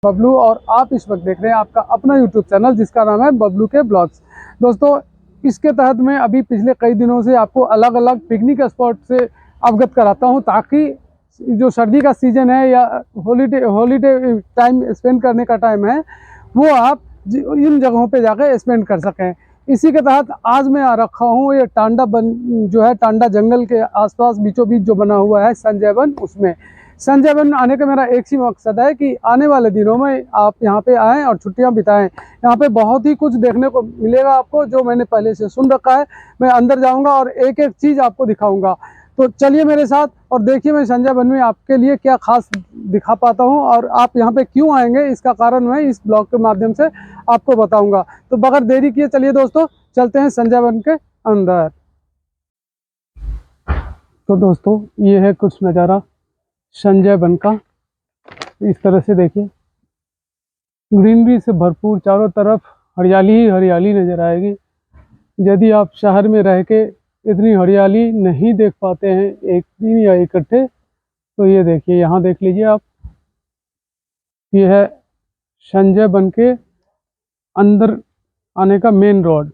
बबलू और आप इस वक्त देख रहे हैं आपका अपना यूट्यूब चैनल जिसका नाम है बबलू के ब्लॉग्स। दोस्तों, इसके तहत मैं अभी पिछले कई दिनों से आपको अलग अलग पिकनिक स्पॉट से अवगत कराता हूं, ताकि जो सर्दी का सीज़न है या हॉलीडे टाइम स्पेंड करने का टाइम है, वो आप इन जगहों पे जाकर स्पेंड कर सकें। इसी के तहत आज मैं आ रखा हूँ ये जो है टांडा जंगल के आसपास बीचों बीच जो बना हुआ है संजय वन, उसमें संजय वन आने का मेरा एक ही मकसद है कि आने वाले दिनों में आप यहाँ पे आएँ और छुट्टियाँ बिताएं। यहाँ पे बहुत ही कुछ देखने को मिलेगा आपको, जो मैंने पहले से सुन रखा है। मैं अंदर जाऊँगा और एक एक चीज़ आपको दिखाऊँगा। तो चलिए मेरे साथ और देखिए मैं संजय वन में आपके लिए क्या खास दिखा पाता हूँ, और आप यहाँ पे क्यों आएंगे इसका कारण मैं इस ब्लॉग के माध्यम से आपको बताऊँगा। तो बगैर देरी किए चलिए दोस्तों चलते हैं संजय वन के अंदर। तो दोस्तों, ये है कुछ नज़ारा संजय वन का। इस तरह से देखिए, ग्रीनरी से भरपूर, चारों तरफ हरियाली ही हरियाली नज़र आएगी। यदि आप शहर में रह के इतनी हरियाली नहीं देख पाते हैं एक दिन या इकट्ठे, तो ये देखिए, यहाँ देख लीजिए आप। ये है संजय वन के अंदर आने का मेन रोड।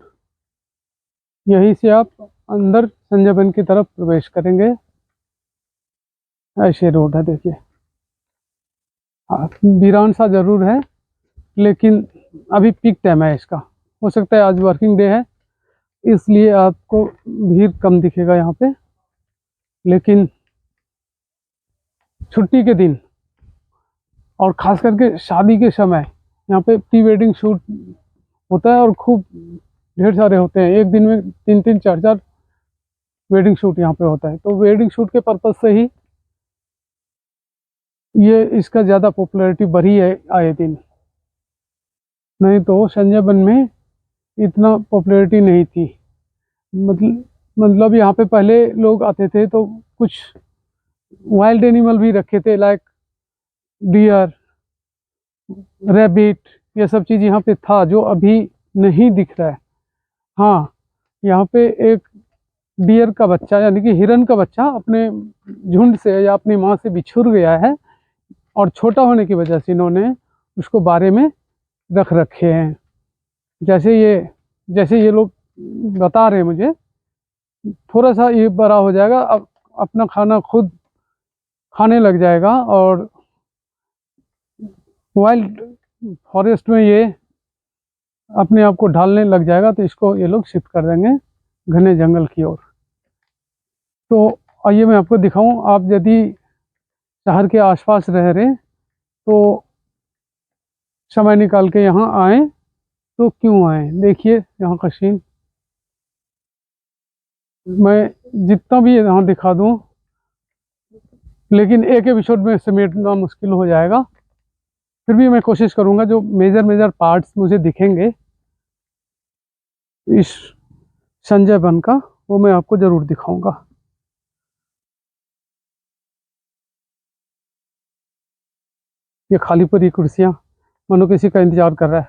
यहीं से आप अंदर संजय वन की तरफ प्रवेश करेंगे। ऐसे रोड है देखिए। हाँ, वीरान सा ज़रूर है, लेकिन अभी पीक टाइम है इसका। हो सकता है आज वर्किंग डे है, इसलिए आपको भीड़ कम दिखेगा यहाँ पे, लेकिन छुट्टी के दिन और ख़ास करके शादी के समय यहाँ पे प्री वेडिंग शूट होता है, और खूब ढेर सारे होते हैं। एक दिन में 3-3, 4-4 वेडिंग शूट यहाँ पे होता है। तो वेडिंग शूट के पर्पज़ से ही ये इसका ज़्यादा पॉपुलैरिटी बढ़ी है आए दिन। नहीं तो संजय वन में इतना पॉपुलैरिटी नहीं थी। मतलब यहाँ पे पहले लोग आते थे तो कुछ वाइल्ड एनिमल भी रखे थे, लाइक डियर, रैबिट, ये सब चीज़ यहाँ पे था जो अभी नहीं दिख रहा है। हाँ, यहाँ पे एक डियर का बच्चा यानी कि हिरन का बच्चा अपने झुंड से या अपनी माँ से बिछुड़ गया है, और छोटा होने की वजह से इन्होंने उसको बारे में रख रखे हैं। जैसे ये लोग बता रहे हैं मुझे, थोड़ा सा ये बड़ा हो जाएगा, अब अपना खाना खुद खाने लग जाएगा, और वाइल्ड फॉरेस्ट में ये अपने आप को ढालने लग जाएगा। तो इसको ये लोग शिफ्ट कर देंगे घने जंगल की ओर। तो आइए मैं आपको दिखाऊं। आप यदि शहर के आसपास रह रहे तो समय निकाल के यहाँ आएँ, तो क्यों आएँ। देखिए यहाँ का सीन मैं जितना भी यहाँ दिखा दूँ, लेकिन एक एपिसोड में समेटना मुश्किल हो जाएगा। फिर भी मैं कोशिश करूँगा, जो मेजर पार्ट्स मुझे दिखेंगे इस संजय वन का, वो मैं आपको ज़रूर दिखाऊंगा। ये खाली पड़ी कुर्सियाँ, मानो किसी का इंतज़ार कर रहा है,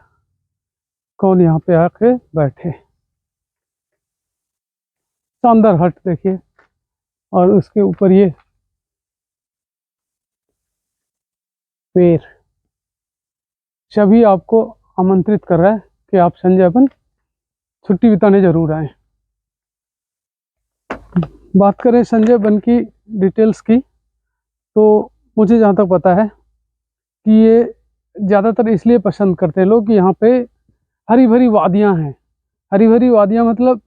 कौन यहाँ पे आके बैठे। शानदार हट देखिए, और उसके ऊपर ये पेड़। सभी आपको आमंत्रित कर रहा है कि आप संजय वन छुट्टी बिताने ज़रूर आएँ। बात करें संजय वन की डिटेल्स की, तो मुझे जहाँ तक पता है कि ये ज़्यादातर इसलिए पसंद करते हैं लोग कि यहाँ पे हरी भरी वादियाँ हैं। हरी भरी वादियाँ मतलब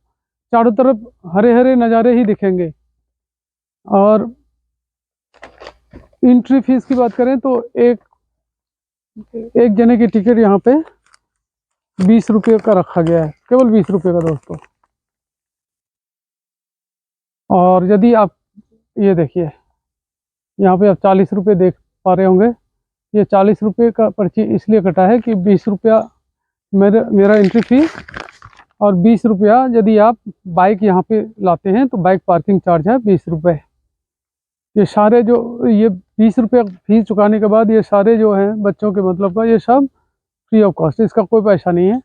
चारों तरफ हरे हरे नज़ारे ही दिखेंगे। और एंट्री फीस की बात करें तो एक जने की टिकट यहाँ पे 20 रुपये का रखा गया है, केवल 20 रुपये का दोस्तों। और यदि आप ये देखिए, यहाँ पे आप 40 रुपये देख पा रहे होंगे। ये 40 रुपये का पर्ची इसलिए कटा है कि 20 रुपया मेरा एंट्री फीस, और 20 रुपया यदि आप बाइक यहाँ पे लाते हैं तो बाइक पार्किंग चार्ज है 20 रुपये। ये सारे जो ये 20 रुपये फीस चुकाने के बाद ये सारे जो हैं बच्चों के मतलब का, ये सब फ्री ऑफ कॉस्ट, इसका कोई पैसा नहीं है।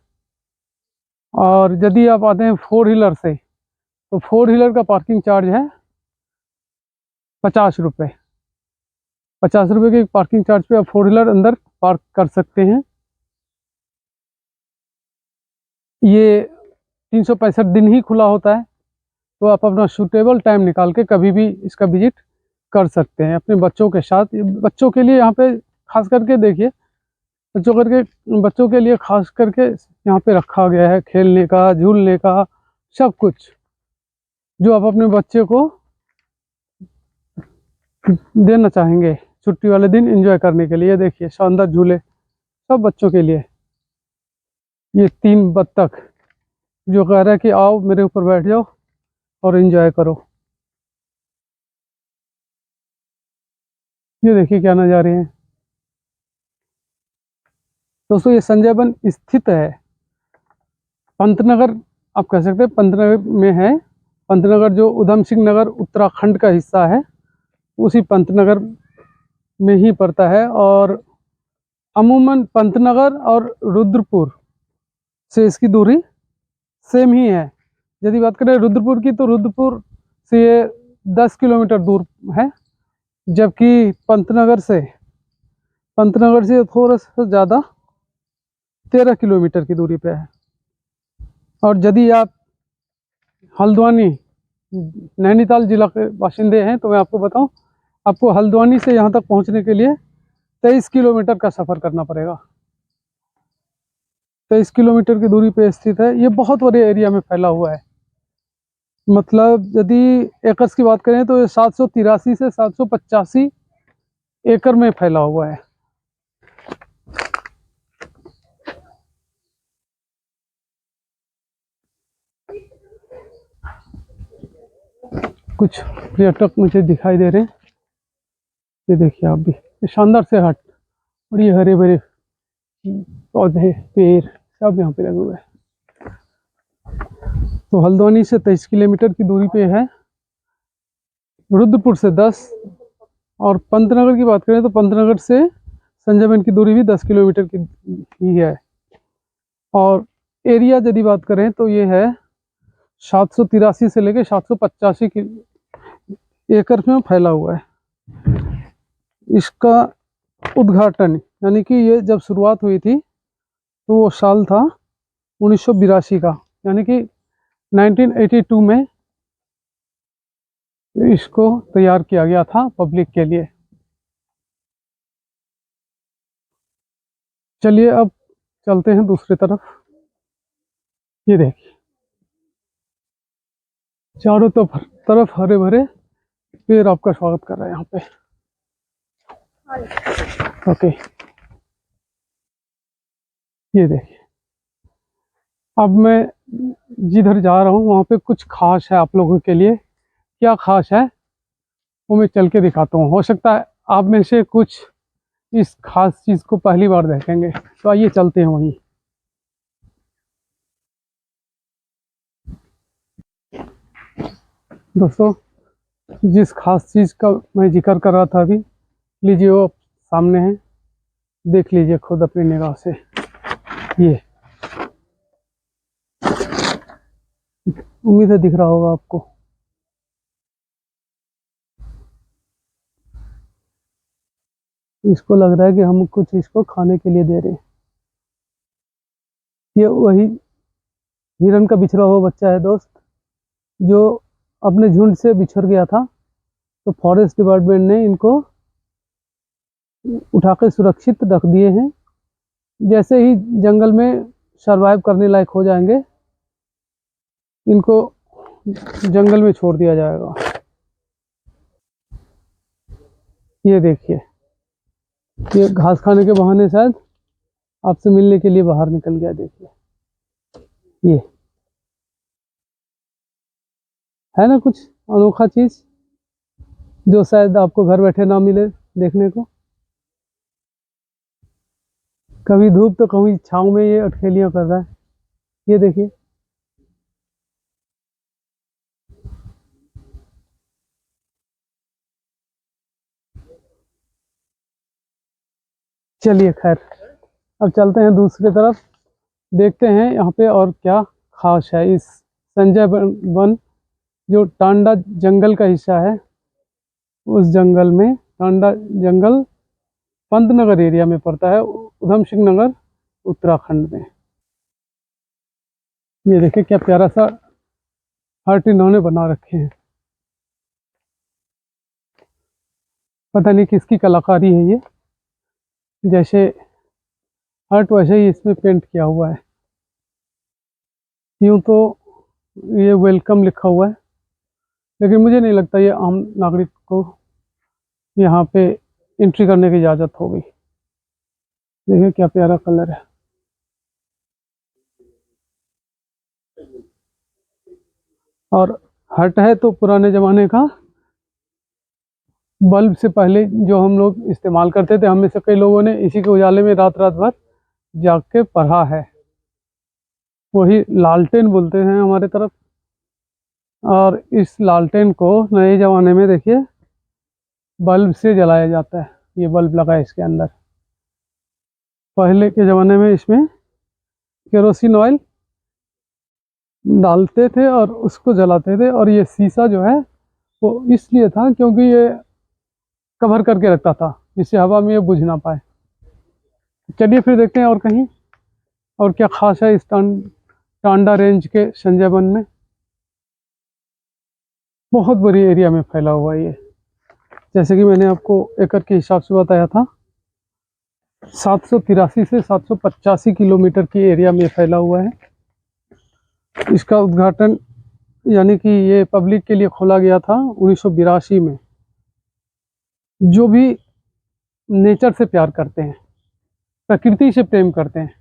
और यदि आप आते हैं 4 व्हीलर से, तो 4 व्हीलर का पार्किंग चार्ज है 50 रुपये। 50 रुपये के पार्किंग चार्ज पे आप 4 व्हीलर अंदर पार्क कर सकते हैं। ये 365 दिन ही खुला होता है, तो आप अपना सूटेबल टाइम निकाल के कभी भी इसका विजिट कर सकते हैं अपने बच्चों के साथ। बच्चों के लिए यहाँ पे खास करके देखिए, बच्चों के लिए खास करके यहाँ पे रखा गया है खेलने का, झूलने का, सब कुछ जो आप अपने बच्चे को देना चाहेंगे छुट्टी वाले दिन एंजॉय करने के लिए। देखिए शानदार झूले सब बच्चों के लिए। ये 3 बत्तख जो कह रहा है कि आओ मेरे ऊपर बैठ जाओ और एंजॉय करो। ये देखिए क्या नज़ारे हैं दोस्तों। ये संजय वन स्थित है पंतनगर, आप कह सकते हैं पंतनगर में है। पंतनगर जो उधम सिंह नगर उत्तराखंड का हिस्सा है, उसी पंतनगर में ही पड़ता है। और अमूमन पंतनगर और रुद्रपुर से इसकी दूरी सेम ही है। यदि बात करें रुद्रपुर की, तो रुद्रपुर से ये 10 किलोमीटर दूर है, जबकि पंतनगर से थोड़ा सा ज़्यादा 13 किलोमीटर की दूरी पे है। और यदि आप हल्द्वानी नैनीताल जिला के बाशिंदे हैं तो मैं आपको बताऊं, आपको हल्द्वानी से यहाँ तक पहुँचने के लिए 23 किलोमीटर का सफ़र करना पड़ेगा। 23 किलोमीटर की दूरी पे स्थित है। ये बहुत बड़े एरिया में फैला हुआ है। मतलब यदि एकर्स की बात करें तो ये 783 से 785 एकड़ में फैला हुआ है। कुछ पर्यटक मुझे दिखाई दे रहे हैं। ये देखिए आप भी, ये शानदार से हट, और ये हरे भरे पौधे पेड़ सब यहाँ पे लगे हुए हैं। तो हल्द्वानी से 23 किलोमीटर की दूरी पे है, रुद्रपुर से 10, और पंतनगर की बात करें तो पंतनगर से संजय वन की दूरी भी 10 किलोमीटर की ही है। और एरिया यदि बात करें तो ये है 783 से लेकर 785 एकड़ में फैला हुआ है। इसका उद्घाटन यानी कि ये जब शुरुआत हुई थी तो वो साल था 1982 का, यानी कि 1982 में इसको तैयार किया गया था पब्लिक के लिए। चलिए अब चलते हैं दूसरी तरफ। ये देखिए चारों तरफ हरे भरे पेड़ आपका स्वागत कर रहे हैं यहाँ पे। ओके, ये देखिए अब मैं जिधर जा रहा हूँ वहाँ पे कुछ खास है आप लोगों के लिए। क्या खास है वो मैं चल के दिखाता हूँ। हो सकता है आप में से कुछ इस खास चीज़ को पहली बार देखेंगे, तो आइए चलते हैं वहीं। दोस्तों जिस खास चीज़ का मैं जिक्र कर रहा था अभी, लीजिए वो सामने है, देख लीजिए खुद अपनी निगाह से। ये उम्मीद है दिख रहा होगा आपको। इसको लग रहा है कि हम कुछ इसको खाने के लिए दे रहे हैं। ये वही हिरन का बिछड़ा हुआ बच्चा है दोस्त, जो अपने झुंड से बिछड़ गया था। तो फॉरेस्ट डिपार्टमेंट ने इनको उठाकर सुरक्षित रख दिए हैं। जैसे ही जंगल में सरवाइव करने लायक हो जाएंगे, इनको जंगल में छोड़ दिया जाएगा। ये देखिए, ये घास खाने के बहाने शायद आपसे मिलने के लिए बाहर निकल गया। देखिए ये है ना कुछ अनोखा चीज़ जो शायद आपको घर बैठे ना मिले देखने को। कभी धूप तो कभी छाँव में ये अटखेलियाँ कर रहा है। ये देखिए चलिए खैर अब चलते हैं दूसरी तरफ, देखते हैं यहाँ पे और क्या खास है। इस संजय वन जो टांडा जंगल का हिस्सा है, उस जंगल में टांडा जंगल पंतनगर एरिया में पड़ता है, उधम सिंह नगर, उत्तराखंड में। ये देखिए क्या प्यारा सा हर्ट इन्होंने बना रखे हैं, पता नहीं किसकी कलाकारी है ये। जैसे हर्ट वैसे ही इसमें पेंट किया हुआ है। यूँ तो ये वेलकम लिखा हुआ है, लेकिन मुझे नहीं लगता ये आम नागरिक को यहाँ पे एंट्री करने की इजाज़त होगी। देखिए क्या प्यारा कलर है। और हट है तो पुराने ज़माने का, बल्ब से पहले जो हम लोग इस्तेमाल करते थे, हमें से कई लोगों ने इसी के उजाले में रात रात भर जाग के पढ़ा है। वही लालटेन बोलते हैं हमारे तरफ। और इस लालटेन को नए ज़माने में देखिए बल्ब से जलाया जाता है। ये बल्ब लगा है इसके अंदर। पहले के ज़माने में इसमें केरोसिन ऑयल डालते थे और उसको जलाते थे। और ये शीशा जो है वो इसलिए था क्योंकि ये कवर करके रखता था, जिससे हवा में ये बुझ ना पाए। चलिए फिर देखते हैं और कहीं और क्या खास है इस टांडा रेंज के संजय वन में। बहुत बड़ी एरिया में फैला हुआ है ये। जैसे कि मैंने आपको एकड़ के हिसाब से बताया था, 783 से 785 किलोमीटर की एरिया में फैला हुआ है। इसका उद्घाटन यानी कि ये पब्लिक के लिए खोला गया था 1982 में। जो भी नेचर से प्यार करते हैं, प्रकृति से प्रेम करते हैं,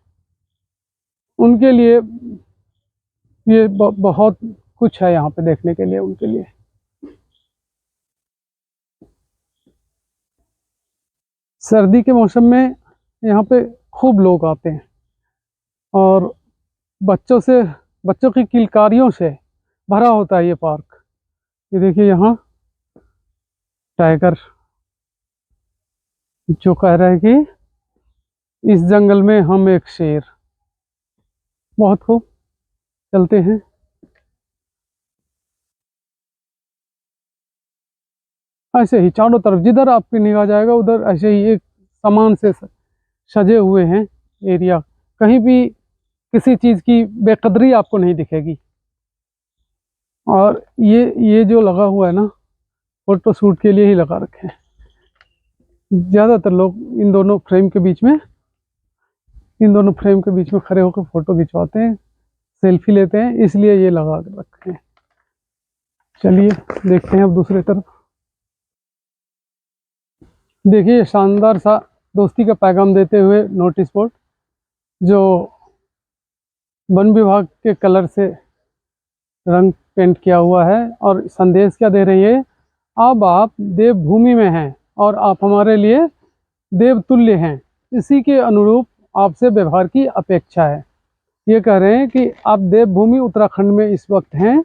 उनके लिए ये बहुत कुछ है यहाँ पे देखने के लिए उनके लिए। सर्दी के मौसम में यहाँ पे खूब लोग आते हैं और बच्चों की किलकारियों से भरा होता है ये पार्क। ये देखिए यहाँ टाइगर जो कह रहा है कि इस जंगल में हम एक शेर। बहुत खूब, चलते हैं। ऐसे ही चारों तरफ जिधर आपकी निगाह जाएगा उधर ऐसे ही एक सामान से सजे हुए हैं एरिया। कहीं भी किसी चीज़ की बेकदरी आपको नहीं दिखेगी। और ये जो लगा हुआ है ना, फोटो शूट के लिए ही लगा रखे हैं। ज़्यादातर लोग इन दोनों फ्रेम के बीच में खड़े होकर फ़ोटो खिंचवाते हैं, सेल्फी लेते हैं, इसलिए ये लगा कर रखे हैं। चलिए देखते हैं अब दूसरी तरफ। देखिए शानदार सा दोस्ती का पैगाम देते हुए नोटिस बोर्ड, जो वन विभाग के कलर से रंग पेंट किया हुआ है। और संदेश क्या दे रही है? अब आप देवभूमि में हैं और आप हमारे लिए देवतुल्य हैं। इसी के अनुरूप आपसे व्यवहार की अपेक्षा है। ये कह रहे हैं कि आप देवभूमि उत्तराखंड में इस वक्त हैं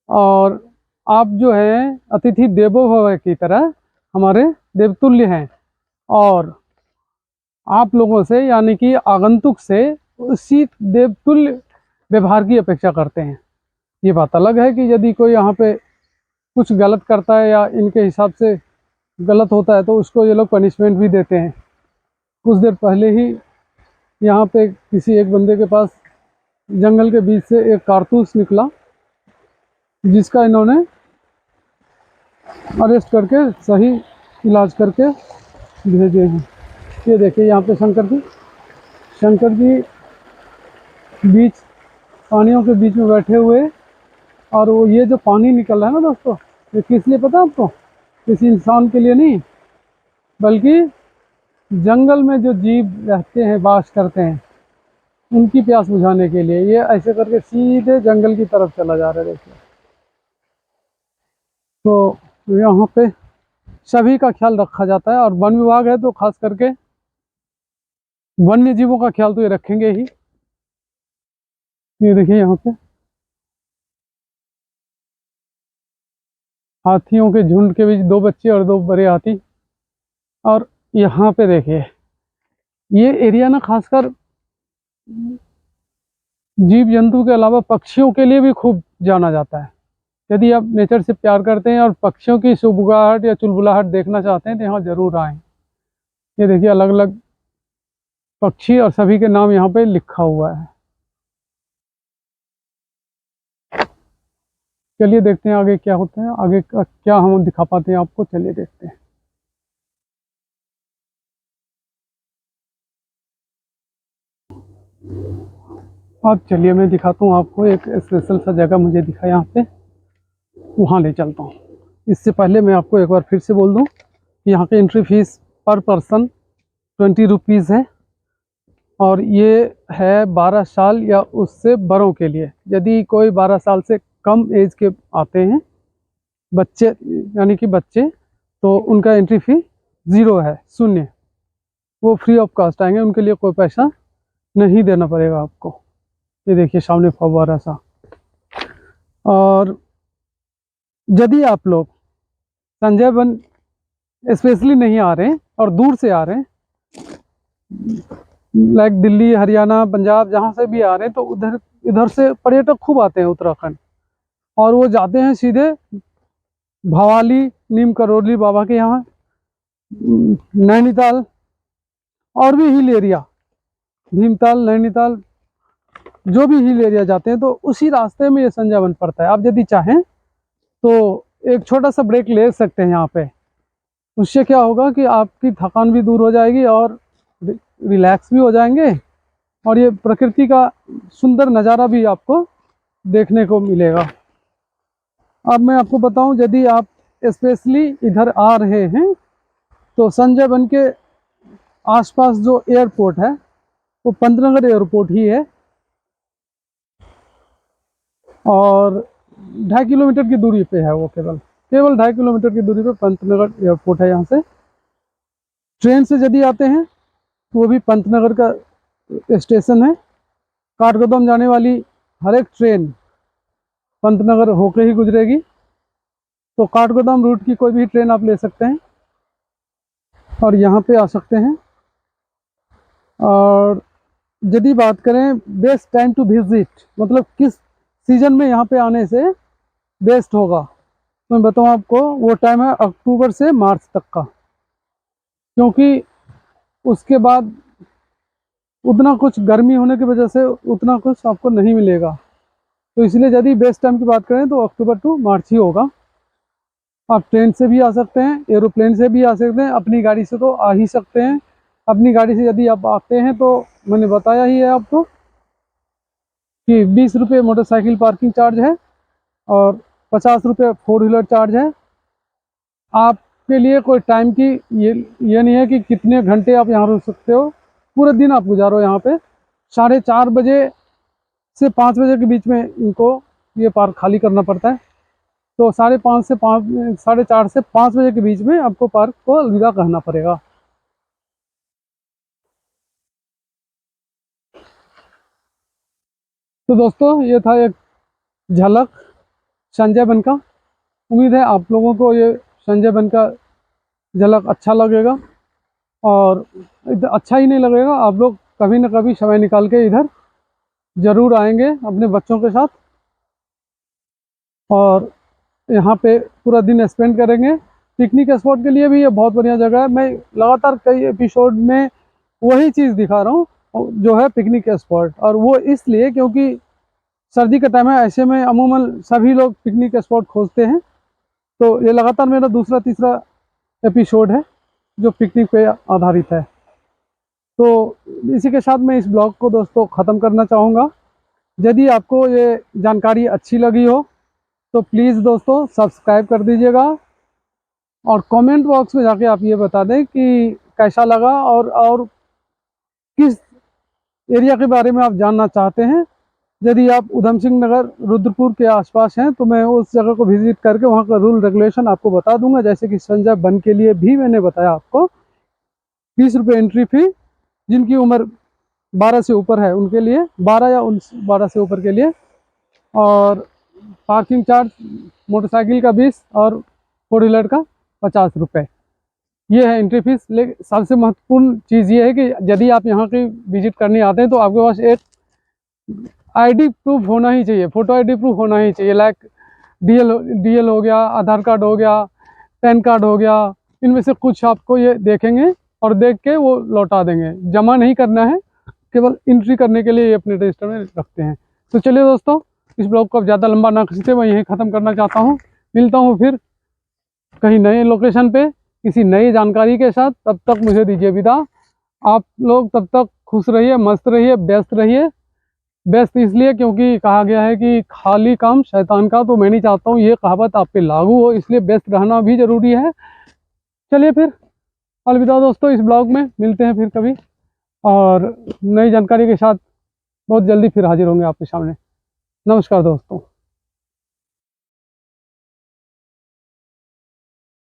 और आप जो हैं अतिथि देवो भव की तरह हमारे देवतुल्य हैं। और आप लोगों से यानी कि आगंतुक से उसी देवतुल्य व्यवहार की अपेक्षा करते हैं। ये बात अलग है कि यदि कोई यहाँ पे कुछ गलत करता है या इनके हिसाब से गलत होता है तो उसको ये लोग पनिशमेंट भी देते हैं। कुछ देर पहले ही यहाँ पे किसी एक बंदे के पास जंगल के बीच से एक कारतूस निकला, जिसका इन्होंने अरेस्ट करके सही इलाज करके भेजे हैं। ये देखिए यहाँ पे शंकर जी बीच पानियों के बीच में बैठे हुए। और वो ये जो पानी निकल रहा है ना दोस्तों, ये किस लिए पता है आपको? किसी इंसान के लिए नहीं, बल्कि जंगल में जो जीव रहते हैं, वास करते हैं, उनकी प्यास बुझाने के लिए। ये ऐसे करके सीधे जंगल की तरफ चला जा रहा है। देखिए, तो यहाँ पे सभी का ख्याल रखा जाता है। और वन विभाग है तो खास करके वन्य जीवों का ख्याल तो ये रखेंगे ही। ये देखिए यहाँ पे हाथियों के झुंड के बीच 2 बच्चे और 2 बड़े हाथी। और यहाँ पे देखिए ये एरिया ना खासकर जीव जंतु के अलावा पक्षियों के लिए भी खूब जाना जाता है। यदि आप नेचर से प्यार करते हैं और पक्षियों की सुबुगाहट या चुलबुलाहट देखना चाहते हैं तो यहाँ ज़रूर आएँ। ये देखिए अलग अलग पक्षी और सभी के नाम यहाँ पे लिखा हुआ है। चलिए देखते हैं आगे क्या होता है, आगे का क्या हम दिखा पाते हैं आपको। चलिए देखते हैं। अब चलिए मैं दिखाता हूँ आपको एक स्पेशल सा जगह मुझे दिखा यहाँ पे, वहाँ ले चलता हूँ। इससे पहले मैं आपको एक बार फिर से बोल दूँ कि यहाँ पे एंट्री फीस पर पर्सन 20 रुपीज़ है और ये है 12 साल या उससे बड़ों के लिए। यदि कोई 12 साल से कम एज के आते हैं बच्चे, यानी कि बच्चे, तो उनका एंट्री फी 0 है, 0। वो फ्री ऑफ कॉस्ट आएंगे, उनके लिए कोई पैसा नहीं देना पड़ेगा आपको। ये देखिए सामने फव्वारा सा। और यदि आप लोग संजय वन स्पेशली नहीं आ रहे हैं और दूर से आ रहे हैं, लाइक दिल्ली, हरियाणा, पंजाब, जहाँ से भी आ रहे हैं, तो इधर से पर्यटक खूब आते हैं उत्तराखंड, और वो जाते हैं सीधे भवाली, नीम करोली बाबा के यहाँ, नैनीताल और भी हिल एरिया, भीमताल, नैनीताल, जो भी हिल एरिया जाते हैं, तो उसी रास्ते में ये संजय वन पड़ता है। आप यदि चाहें तो एक छोटा सा ब्रेक ले सकते हैं यहाँ पे। उससे क्या होगा कि आपकी थकान भी दूर हो जाएगी और रिलैक्स भी हो जाएंगे, और ये प्रकृति का सुंदर नज़ारा भी आपको देखने को मिलेगा। अब मैं आपको बताऊं, यदि आप स्पेशली इधर आ रहे हैं तो संजय वन के आसपास जो एयरपोर्ट है वो पंतनगर एयरपोर्ट ही है, और 2.5 किलोमीटर की दूरी पे है वो, केवल 2.5 किलोमीटर की दूरी पे पंतनगर एयरपोर्ट है। यहाँ से ट्रेन से यदि आते हैं तो वो भी पंतनगर का स्टेशन है। काठगोदाम जाने वाली हर एक ट्रेन पंतनगर होकर ही गुजरेगी, तो काठगोदाम रूट की कोई भी ट्रेन आप ले सकते हैं और यहाँ पे आ सकते हैं। और यदि बात करें बेस्ट टाइम टू विजिट, मतलब किस सीजन में यहाँ पे आने से बेस्ट होगा, तो मैं बताऊँ आपको, वो टाइम है अक्टूबर से मार्च तक का, क्योंकि उसके बाद उतना कुछ गर्मी होने की वजह से उतना कुछ आपको नहीं मिलेगा। तो इसलिए यदि बेस्ट टाइम की बात करें तो अक्टूबर टू मार्च ही होगा। आप ट्रेन से भी आ सकते हैं, एरोप्लेन से भी आ सकते हैं, अपनी गाड़ी से तो आ ही सकते हैं। अपनी गाड़ी से यदि आप आते हैं तो मैंने बताया ही है आपको कि 20 रुपये मोटरसाइकिल पार्किंग चार्ज है और 50 रुपये 4 व्हीलर चार्ज है। आपके लिए कोई टाइम की ये नहीं है कि कितने घंटे आप यहाँ रुक सकते हो, पूरे दिन आप गुजारो यहाँ पे। 4:30 बजे से 5 बजे के बीच में इनको ये पार्क खाली करना पड़ता है, तो 4:30 से 5 बजे के बीच में आपको पार्क को अलविदा कहना पड़ेगा। तो दोस्तों ये था एक झलक संजय वन का। उम्मीद है आप लोगों को ये संजय वन का झलक अच्छा लगेगा, और अच्छा ही नहीं लगेगा, आप लोग कभी ना कभी समय निकाल के इधर ज़रूर आएंगे अपने बच्चों के साथ और यहाँ पे पूरा दिन स्पेंड करेंगे। पिकनिक स्पॉट के लिए भी ये बहुत बढ़िया जगह है। मैं लगातार कई एपिसोड में वही चीज़ दिखा रहा हूँ जो है पिकनिक स्पॉट, और वो इसलिए क्योंकि सर्दी का टाइम है, ऐसे में अमूमन सभी लोग पिकनिक स्पॉट खोजते हैं। तो ये लगातार मेरा दूसरा तीसरा एपिसोड है जो पिकनिक पे आधारित है। तो इसी के साथ मैं इस ब्लॉग को दोस्तों ख़त्म करना चाहूँगा। यदि आपको ये जानकारी अच्छी लगी हो तो प्लीज़ दोस्तों सब्सक्राइब कर दीजिएगा, और कमेंट बॉक्स में जाके आप ये बता दें कि कैसा लगा और किस एरिया के बारे में आप जानना चाहते हैं। यदि आप उधम सिंह नगर, रुद्रपुर के आसपास हैं तो मैं उस जगह को विजिट करके वहाँ का रूल रेगुलेशन आपको बता दूंगा। जैसे कि संजय वन के लिए भी मैंने बताया आपको 20 रुपये एंट्री फी, जिनकी उम्र 12 से ऊपर है उनके लिए, 12 या 12 से ऊपर के लिए, और पार्किंग चार्ज मोटरसाइकिल का 20 और 4 व्हीलर का 50 रुपये, ये है एंट्री फीस। लेकिन सबसे महत्वपूर्ण चीज़ ये है कि यदि आप यहाँ की विजिट करने आते हैं तो आपके पास एक आईडी प्रूफ होना ही चाहिए, फोटो आईडी प्रूफ होना ही चाहिए। लाइक डीएल हो गया, आधार कार्ड हो गया, पैन कार्ड हो गया, इनमें से कुछ आपको ये देखेंगे और देख के वो लौटा देंगे। जमा नहीं करना है, केवल एंट्री करने के लिए ये अपने रजिस्टर में रखते हैं। तो चलिए दोस्तों, इस ब्लॉग को अब ज़्यादा लंबा ना खींचते, मैं यहीं ख़त्म करना चाहता हूँ। मिलता हूँ फिर कहीं नए लोकेशन पे किसी नई जानकारी के साथ। तब तक मुझे दीजिए विदा। आप लोग तब तक खुश रहिए, मस्त रहिए, व्यस्त रहिए। व्यस्त इसलिए क्योंकि कहा गया है कि खाली काम शैतान का, तो मैं नहीं चाहता हूँ ये कहावत आप पे लागू हो, इसलिए व्यस्त रहना भी ज़रूरी है। चलिए फिर अलविदा दोस्तों, इस ब्लॉग में मिलते हैं फिर कभी, और नई जानकारी के साथ बहुत जल्दी फिर हाजिर होंगे आपके सामने। नमस्कार दोस्तों।